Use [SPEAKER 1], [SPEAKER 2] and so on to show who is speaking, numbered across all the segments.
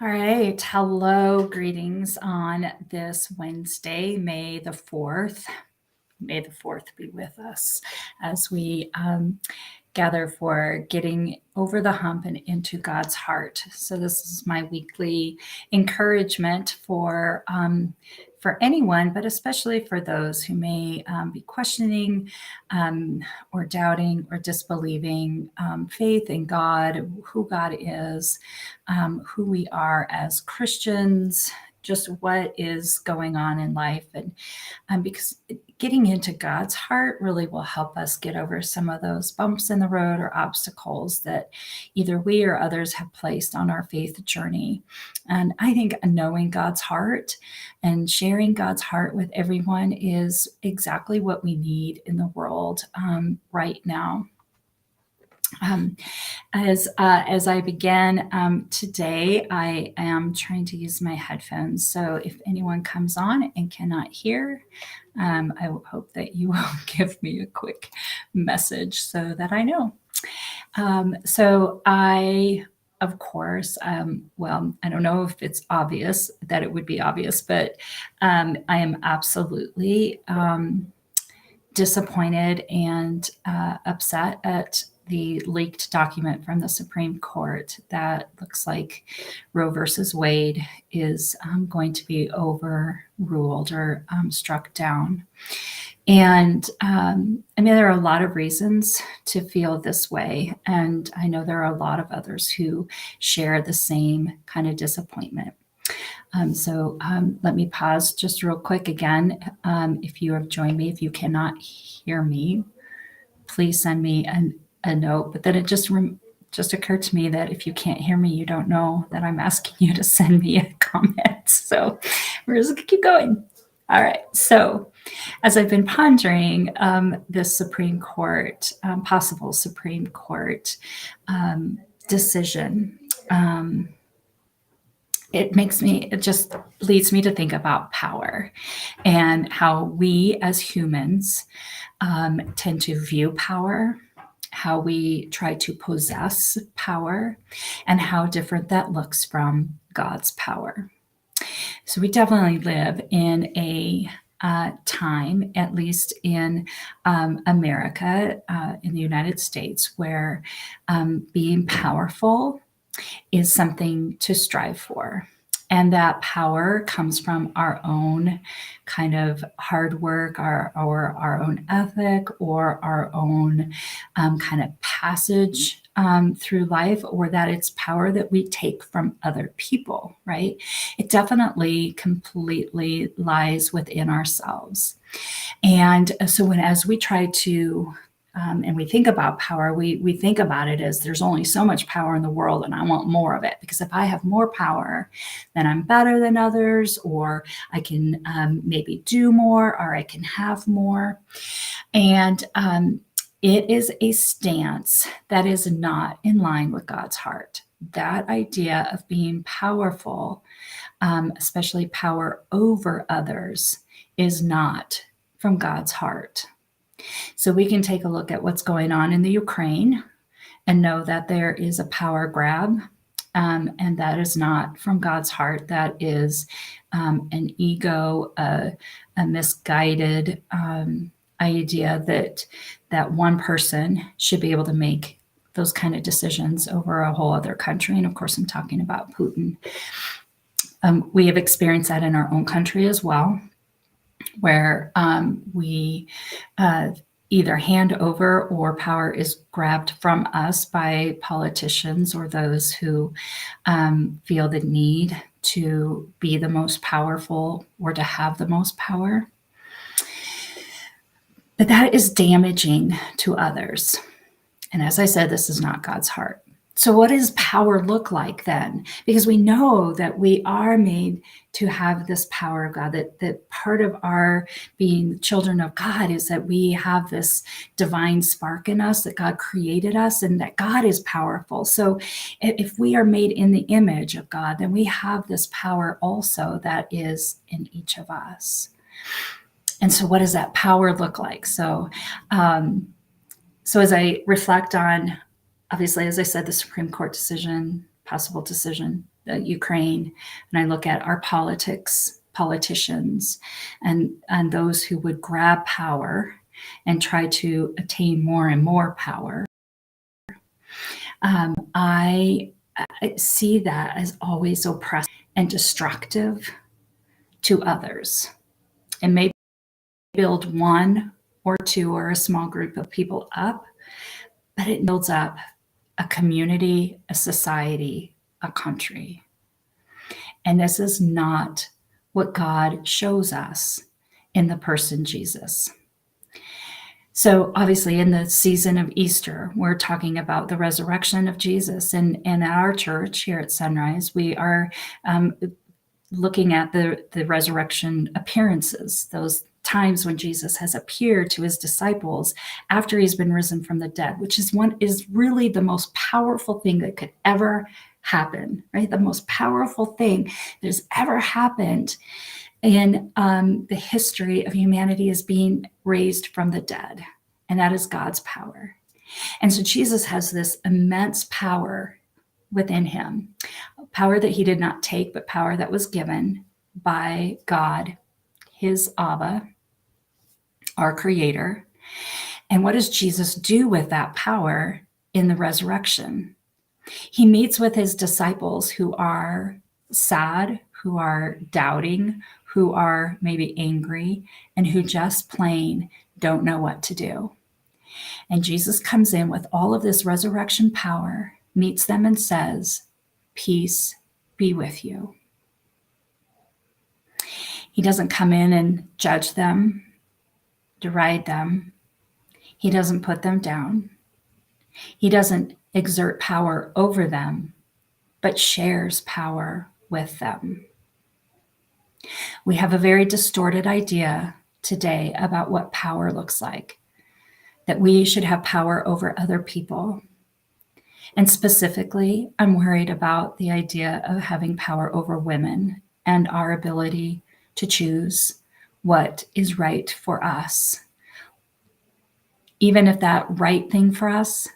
[SPEAKER 1] All right. Hello. Greetings on this Wednesday, May the 4th. May the 4th be with us as we gather for getting over the hump and into God's heart. So this is my weekly encouragement for anyone, but especially for those who may be questioning or doubting or disbelieving faith in God, who God is, who we are as Christians, just what is going on in life. And because getting into God's heart really will help us get over some of those bumps in the road or obstacles that either we or others have placed on our faith journey. And I think knowing God's heart and sharing God's heart with everyone is exactly what we need in the world right now. As I begin today, I am trying to use my headphones. So if anyone comes on and cannot hear, I hope that you will give me a quick message so that I know. So I, of course, well, I don't know if it's obvious that it would be obvious, but I am absolutely disappointed and upset at the leaked document from the Supreme Court that looks like Roe versus Wade is going to be overruled or struck down. And I mean, there are a lot of reasons to feel this way. And I know there are a lot of others who share the same kind of disappointment. So let me pause just real quick again. If you have joined me, if you cannot hear me, please send me a note. But then it just occurred to me that if you can't hear me, you don't know that I'm asking you to send me a comment. So we're just gonna keep going. All right. So as I've been pondering this Supreme Court, possible Supreme Court decision, it just leads me to think about power and how we as humans tend to view power, how we try to possess power, and how different that looks from God's power. So we definitely live in a time, at least in America, in the United States, where being powerful is something to strive for. And that power comes from our own kind of hard work, or our own ethic, or our own kind of passage through life, or that it's power that we take from other people, right? It definitely completely lies within ourselves. And so as we try to and we think about power, we think about it as there's only so much power in the world and I want more of it, because if I have more power, then I'm better than others, or I can maybe do more, or I can have more. And it is a stance that is not in line with God's heart. That idea of being powerful, especially power over others, is not from God's heart. So we can take a look at what's going on in the Ukraine and know that there is a power grab, and that is not from God's heart. That is an ego, a misguided idea that one person should be able to make those kind of decisions over a whole other country. And of course, I'm talking about Putin. We have experienced that in our own country as well, where we either hand over or power is grabbed from us by politicians or those who feel the need to be the most powerful or to have the most power. But that is damaging to others. And as I said, this is not God's heart. So what does power look like then? Because we know that we are made to have this power of God, that part of our being children of God is that we have this divine spark in us, that God created us, and that God is powerful. So if we are made in the image of God, then we have this power also that is in each of us. And so what does that power look like? So as I reflect on, obviously, as I said, the Supreme Court decision, possible decision, Ukraine, and I look at our politicians, and those who would grab power and try to attain more and more power, I see that as always oppressive and destructive to others. And maybe build one or two or a small group of people up, but it builds up a community, a society, a country. And this is not what God shows us in the person Jesus. So obviously in the season of Easter, we're talking about the resurrection of Jesus. And at our church here at Sunrise, we are looking at the resurrection appearances, those times when Jesus has appeared to his disciples after he's been risen from the dead, which is really the most powerful thing that could ever happen, right? The most powerful thing that has ever happened in the history of humanity is being raised from the dead, and that is God's power. And so Jesus has this immense power within him, power that he did not take, but power that was given by God, his Abba, our creator. And what does Jesus do with that power in the resurrection? He meets with his disciples who are sad, who are doubting, who are maybe angry, and who just plain don't know what to do. And Jesus comes in with all of this resurrection power, meets them and says, "Peace be with you." He doesn't come in and judge them, deride them. He doesn't put them down. He doesn't exert power over them, but shares power with them. We have a very distorted idea today about what power looks like, that we should have power over other people. And specifically, I'm worried about the idea of having power over women and our ability to choose what is right for us, even if that right thing for us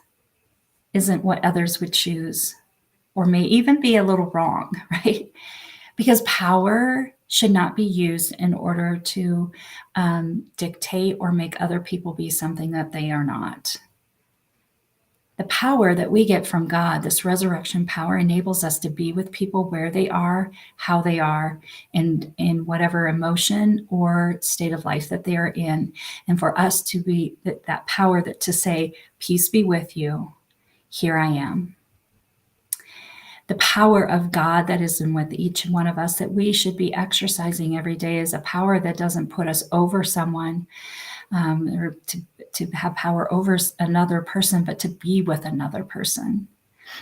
[SPEAKER 1] isn't what others would choose, or may even be a little wrong, right? Because power should not be used in order to dictate or make other people be something that they are not. The power that we get from God, this resurrection power, enables us to be with people where they are, how they are, and in whatever emotion or state of life that they are in. And for us to be that power that to say, "Peace be with you, here I am." The power of God that is in with each one of us that we should be exercising every day is a power that doesn't put us over someone, or to have power over another person, but to be with another person.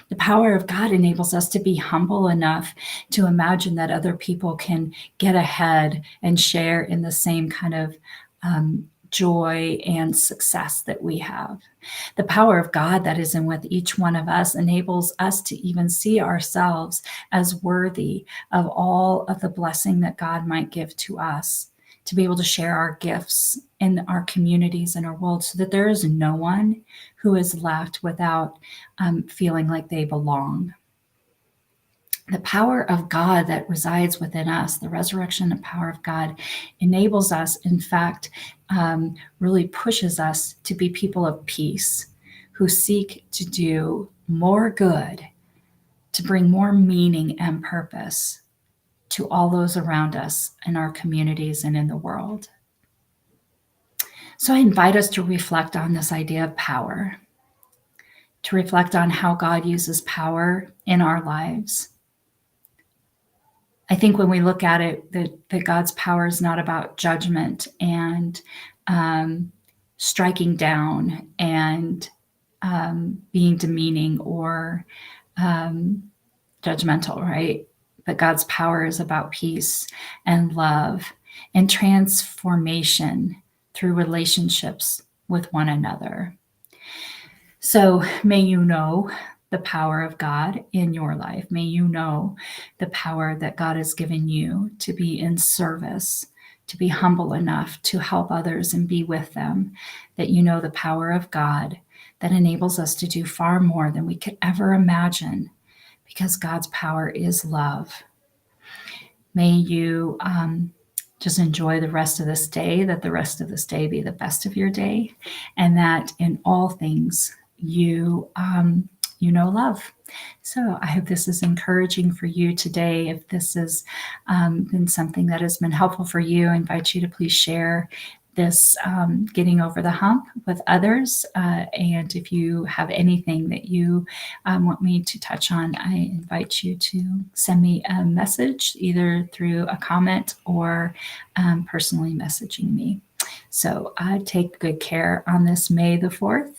[SPEAKER 1] The power of God enables us to be humble enough to imagine that other people can get ahead and share in the same kind of joy and success that we have. The power of God that is in with each one of us enables us to even see ourselves as worthy of all of the blessing that God might give to us, to be able to share our gifts in our communities and our world, so that there is no one who is left without feeling like they belong. The power of God that resides within us, the resurrection and power of God, enables us, in fact, really pushes us to be people of peace who seek to do more good, to bring more meaning and purpose to all those around us in our communities and in the world. So I invite us to reflect on this idea of power, to reflect on how God uses power in our lives. I think when we look at it, that God's power is not about judgment and striking down and being demeaning or judgmental, right? But God's power is about peace and love and transformation through relationships with one another. So may you know the power of God in your life. May you know the power that God has given you to be in service, to be humble enough to help others and be with them, that you know the power of God that enables us to do far more than we could ever imagine, because God's power is love. May you just enjoy the rest of this day, that the rest of this day be the best of your day, and that in all things you know love. So I hope this is encouraging for you today. If this has been something that has been helpful for you, I invite you to please share this getting over the hump with others. And if you have anything that you want me to touch on, I invite you to send me a message either through a comment or personally messaging me. So take good care on this May the 4th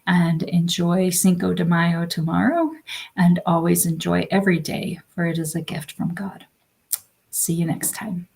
[SPEAKER 1] and enjoy Cinco de Mayo tomorrow, and always enjoy every day, for it is a gift from God. See you next time.